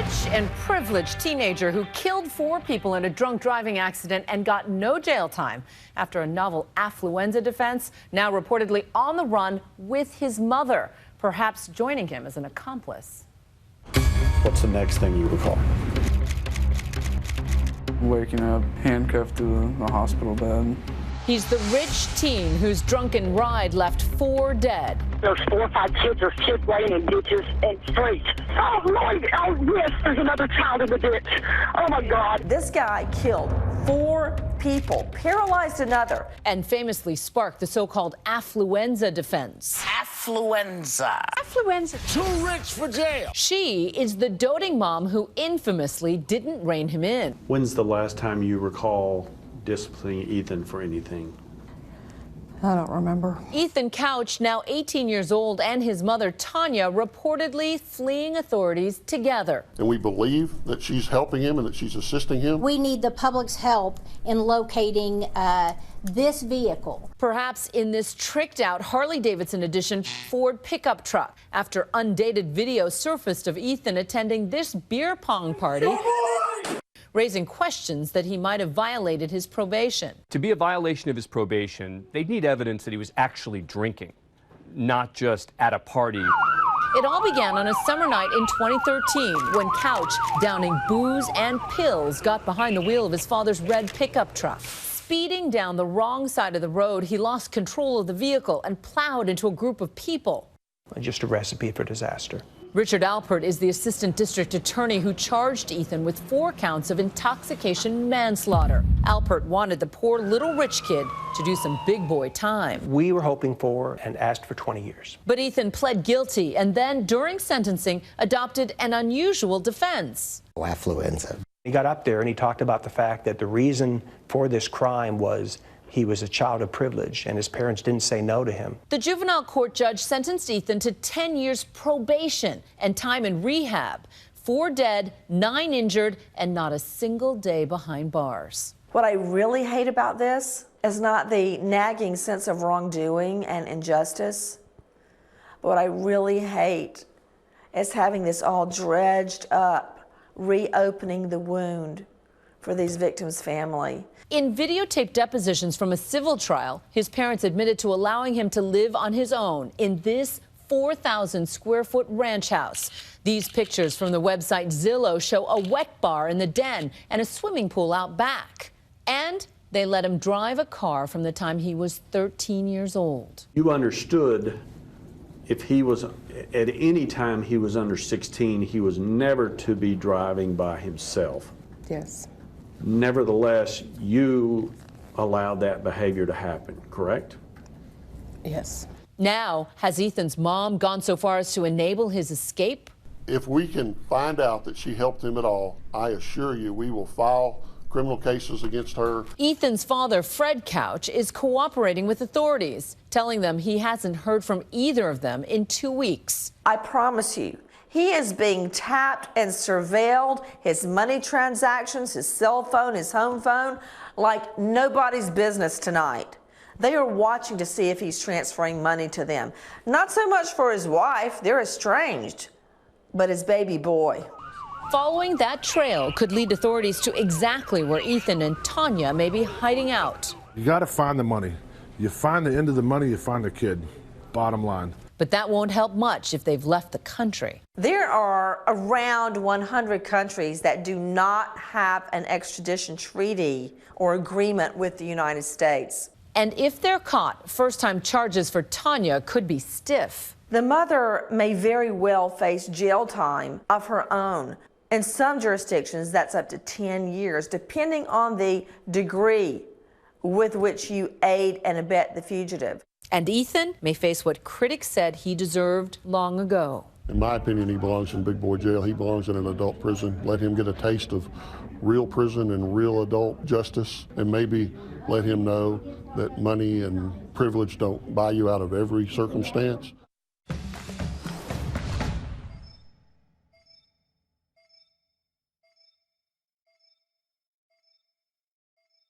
rich and privileged teenager who killed 4 people in a drunk driving accident and got no jail time after a novel Affluenza defense, now reportedly on the run with his mother, perhaps joining him as an accomplice. What's the next thing you recall? Waking up handcuffed to the hospital bed. He's the rich teen whose drunken ride left 4 dead. There's 4 or 5 kids are kid laying in ditches and streets. Oh, Lord, oh, yes, there's another child in the ditch. Oh, my God. This guy killed 4 people, paralyzed another. And famously sparked the so-called Affluenza defense. Affluenza. Affluenza. Too rich for jail. She is the doting mom who infamously didn't rein him in. When's the last time you recall disciplining Ethan for anything? I don't remember. Ethan Couch, now 18 years old, and his mother, Tanya, reportedly fleeing authorities together. And we believe that she's helping him and that she's assisting him. We need the public's help in locating this vehicle. Perhaps in this tricked-out Harley-Davidson edition Ford pickup truck, after undated video surfaced of Ethan attending this beer pong party, raising questions that he might have violated his probation. To be a violation of his probation, they'd need evidence that he was actually drinking, not just at a party. It all began on a summer night in 2013 when Couch, downing booze and pills, got behind the wheel of his father's red pickup truck. Speeding down the wrong side of the road, he lost control of the vehicle and plowed into a group of people. Just a recipe for disaster. Richard Alpert is the assistant district attorney who charged Ethan with 4 counts of intoxication manslaughter. Alpert wanted the poor little rich kid to do some big boy time. We were hoping for and asked for 20 years. But Ethan pled guilty and then, during sentencing, adopted an unusual defense. Affluenza. He got up there and he talked about the fact that the reason for this crime was he was a child of privilege and his parents didn't say no to him. The juvenile court judge sentenced Ethan to 10 years probation and time in rehab. 4 dead, 9 injured, and not a single day behind bars. What I really hate about this is not the nagging sense of wrongdoing and injustice. But what I really hate is having this all dredged up, reopening the wound for these victims' family. In videotaped depositions from a civil trial, his parents admitted to allowing him to live on his own in this 4,000-square-foot ranch house. These pictures from the website Zillow show a wet bar in the den and a swimming pool out back. And they let him drive a car from the time he was 13 years old. You understood if he was, at any time he was under 16, he was never to be driving by himself. Yes. Nevertheless, you allowed that behavior to happen, correct? Yes. Now, has Ethan's mom gone so far as to enable his escape? If we can find out that she helped him at all, I assure you we will file criminal cases against her. Ethan's father, Fred Couch, is cooperating with authorities, telling them he hasn't heard from either of them in 2 weeks. I promise you, he is being tapped and surveilled, his money transactions, his cell phone, his home phone, like nobody's business tonight. They are watching to see if he's transferring money to them. Not so much for his wife, they're estranged, but his baby boy. Following that trail could lead authorities to exactly where Ethan and Tanya may be hiding out. You got to find the money. You find the end of the money, you find the kid. Bottom line. But that won't help much if they've left the country. There are around 100 countries that do not have an extradition treaty or agreement with the United States. And if they're caught, first-time charges for Tanya could be stiff. The mother may very well face jail time of her own. In some jurisdictions, that's up to 10 years, depending on the degree with which you aid and abet the fugitive. And Ethan may face what critics said he deserved long ago. In my opinion, he belongs in big boy jail. He belongs in an adult prison. Let him get a taste of real prison and real adult justice, and maybe let him know that money and privilege don't buy you out of every circumstance.